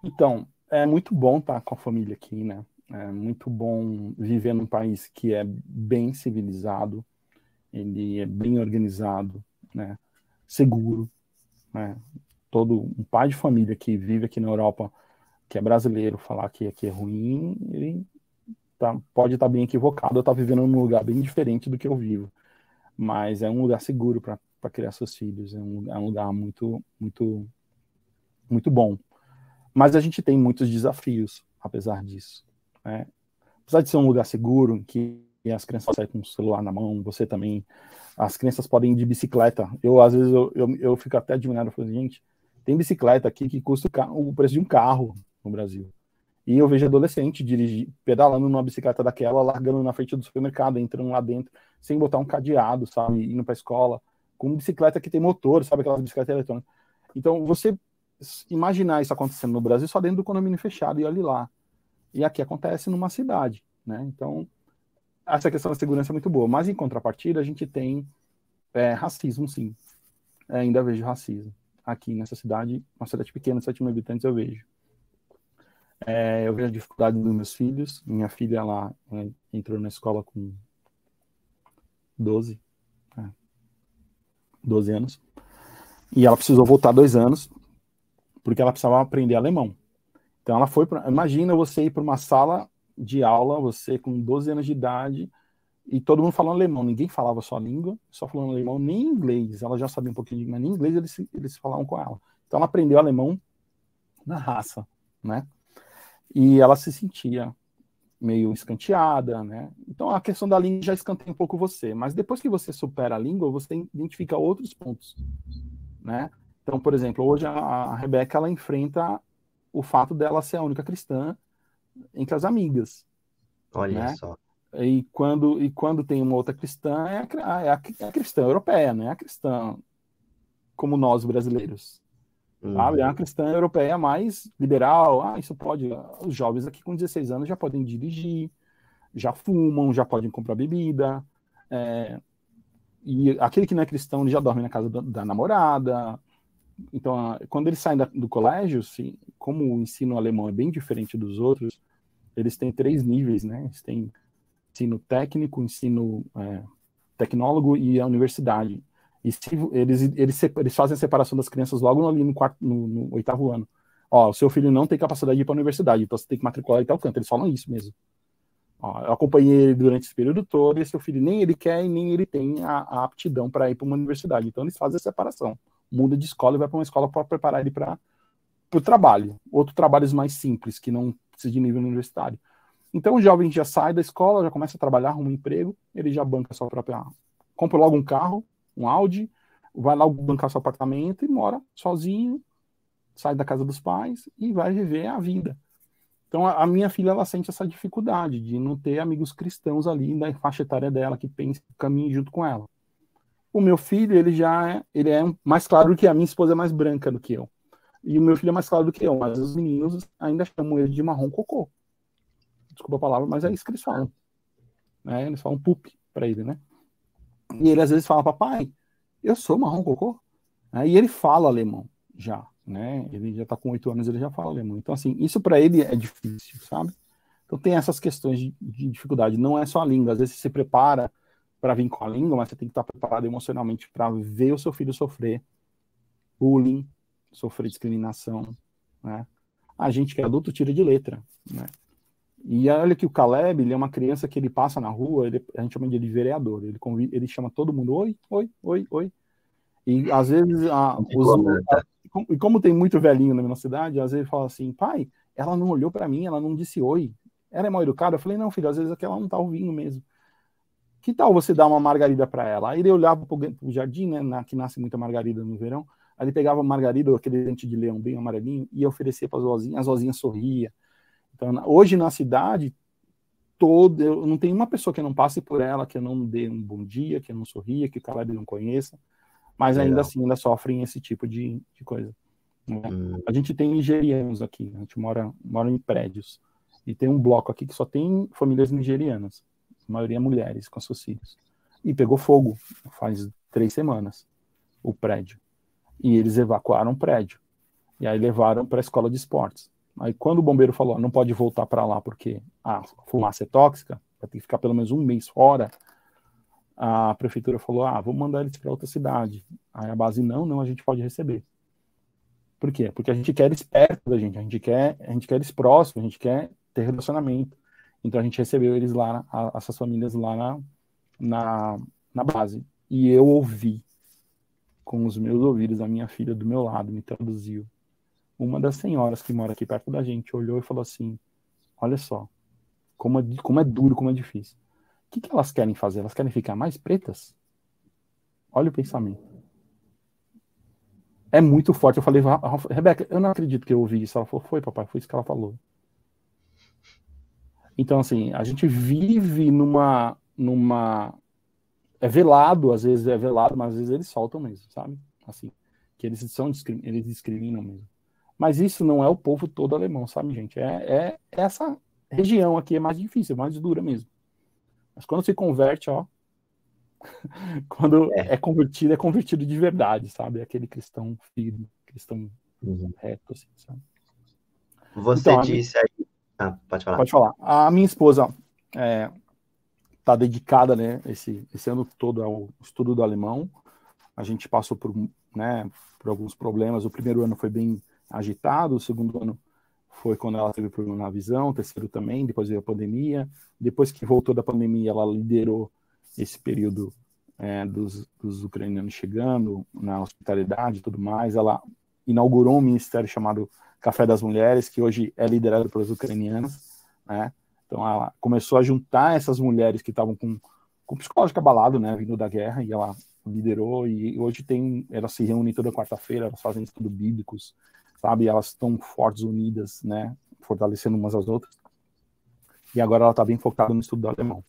Então, é muito bom estar com a família aqui, né? É muito bom viver num país que é bem civilizado, ele é bem organizado, né? Seguro, né? Todo um pai de família que vive aqui na Europa, que é brasileiro, falar que aqui é ruim, ele pode estar bem equivocado, ou tá vivendo num lugar bem diferente do que eu vivo. Mas é um lugar seguro para criar seus filhos, é um lugar muito, muito, muito bom. Mas a gente tem muitos desafios, apesar disso, né? Apesar de ser um lugar seguro, em que as crianças saem com o celular na mão, você também, as crianças podem ir de bicicleta. Às vezes, eu fico até admirado, eu falo, gente, tem bicicleta aqui que custa o preço de um carro no Brasil. E eu vejo adolescente pedalando numa bicicleta daquela, largando na frente do supermercado, entrando lá dentro, sem botar um cadeado, sabe, indo para a escola, com bicicleta que tem motor, sabe, aquelas bicicletas eletrônicas. Então, você imaginar isso acontecendo no Brasil só dentro do condomínio fechado, e olhe lá. E aqui acontece numa cidade, né? Então, essa questão da segurança é muito boa. Mas, em contrapartida, a gente tem racismo, sim. Ainda vejo racismo. Aqui nessa cidade, uma cidade pequena, 7 mil habitantes, eu vejo. Eu vejo a dificuldade dos meus filhos. Minha filha, ela entrou na escola com 12, 12 anos. E ela precisou voltar 2 anos, porque ela precisava aprender alemão. Então, ela foi imagina você ir para uma sala de aula, você com 12 anos de idade, e todo mundo falando alemão. Ninguém falava só a língua, só falando alemão, nem inglês. Ela já sabia um pouquinho, mas nem inglês eles falavam com ela. Então, ela aprendeu alemão na raça, né? E ela se sentia meio escanteada, né? Então a questão da língua já escanteia um pouco você, mas depois que você supera a língua, você identifica outros pontos, né? Então, por exemplo, hoje a Rebeca, ela enfrenta o fato dela ser a única cristã entre as amigas, Olha né? só. E quando tem uma outra cristã, é a cristã europeia, né? A cristã como nós brasileiros, sabe? É uma Uhum. cristã europeia mais liberal. Isso pode. Os jovens aqui com 16 anos já podem dirigir, já fumam, já podem comprar bebida. É, e aquele que não é cristão, ele já dorme na casa da namorada. Então, quando eles saem do colégio, assim, como o ensino alemão é bem diferente dos outros, eles têm 3 níveis, né? Eles têm ensino técnico, ensino tecnólogo e a universidade. E se eles fazem a separação das crianças logo ali no 8º ano. Ó, o seu filho não tem capacidade de ir para a universidade, então você tem que matricular em tal canto. Eles falam isso mesmo. Ó, eu acompanhei ele durante esse período todo, e seu filho nem ele quer e nem ele tem a aptidão para ir para uma universidade. Então eles fazem a separação. Muda de escola e vai para uma escola para preparar ele para o trabalho. Outros trabalhos mais simples, que não precisa de nível universitário. Então o jovem já sai da escola, já começa a trabalhar, arruma um emprego, ele já banca a sua própria. Compra logo um carro, um Audi, vai lá bancar seu apartamento e mora sozinho, sai da casa dos pais e vai viver a vida. Então, a minha filha, ela sente essa dificuldade de não ter amigos cristãos ali na faixa etária dela que pensem, caminhem junto com ela. O meu filho, ele é mais claro do que a minha esposa é mais branca do que eu. E o meu filho é mais claro do que eu, mas os meninos ainda chamam ele de marrom cocô. Desculpa a palavra, mas é isso que eles falam. Né? Eles falam pup para ele, né? E ele às vezes fala, papai, eu sou marrom cocô? E ele fala alemão já, né? Ele já está com 8 anos, ele já fala alemão. Então, assim, isso para ele é difícil, sabe? Então tem essas questões de dificuldade. Não é só a língua. Às vezes você se prepara para vir com a língua, mas você tem que estar preparado emocionalmente para ver o seu filho sofrer bullying, sofrer discriminação, né? A gente que é adulto tira de letra, né? E olha que o Caleb, ele é uma criança que ele passa na rua, a gente chama ele de vereador. Ele chama todo mundo, oi, oi, oi, oi. E às vezes, Não ficou nada. e como tem muito velhinho na minha cidade, às vezes fala assim, pai, ela não olhou para mim, ela não disse oi. Ela é mal educada? Eu falei, não, filho, às vezes aquela não tá ouvindo mesmo. Que tal você dar uma margarida para ela? Aí ele olhava pro jardim, né, que nasce muita margarida no verão, aí ele pegava a margarida, aquele dente de leão bem amarelinho, e oferecia para as vozinhas sorriam. Então, hoje na cidade, eu não tem uma pessoa que não passe por ela, que eu não dê um bom dia, que eu não sorria, que o Caleb não conheça, mas ainda Legal. assim ainda sofrem esse tipo de coisa. Né? Hum, A gente tem nigerianos aqui, a gente mora em prédios, e tem um bloco aqui que só tem famílias nigerianas, a maioria mulheres com seus filhos. E pegou fogo faz 3 semanas o prédio. E eles evacuaram o prédio. E aí levaram para a escola de esportes. Aí quando o bombeiro falou, não pode voltar para lá porque a fumaça é tóxica, vai ter que ficar pelo menos um mês fora, a prefeitura falou, vou mandar eles para outra cidade. Aí a base, não, a gente pode receber. Por quê? Porque a gente quer eles perto da gente, a gente quer eles próximos, a gente quer ter relacionamento. Então a gente recebeu eles lá, essas famílias lá na base. E eu ouvi, com os meus ouvidos, a minha filha do meu lado me traduziu. Uma das senhoras que mora aqui perto da gente olhou e falou assim, olha só, como é duro, como é difícil. O que elas querem fazer? Elas querem ficar mais pretas? Olha o pensamento. É muito forte. Eu falei, Rebeca, eu não acredito que eu ouvi isso. Ela falou, foi, papai, foi isso que ela falou. Então, assim, a gente vive numa... É velado, às vezes é velado, mas às vezes eles soltam mesmo, sabe? Assim, que eles discriminam mesmo. Mas isso não é o povo todo alemão, sabe, gente? Essa região aqui é mais difícil, mais dura mesmo. Mas quando se converte, quando é convertido de verdade, sabe? É aquele cristão firme, cristão reto, assim, sabe? Você então, disse aí... pode falar. Pode falar. A minha esposa está dedicada, né, esse ano todo ao estudo do alemão. A gente passou por alguns problemas. O primeiro ano foi bem agitado, o segundo ano foi quando ela teve problema na visão, o terceiro também, depois veio a pandemia. Depois que voltou da pandemia, ela liderou esse período dos ucranianos chegando, na hospitalidade e tudo mais. Ela inaugurou um ministério chamado Café das Mulheres, que hoje é liderado pelas ucranianas, né? Então ela começou a juntar essas mulheres que estavam com o psicológico abalado, né, vindo da guerra, e ela liderou, e hoje elas se reúnem toda quarta-feira, elas fazem estudo bíblicos, sabe? Elas estão fortes, unidas, né, fortalecendo umas às outras. E agora ela está bem focada no estudo do alemão.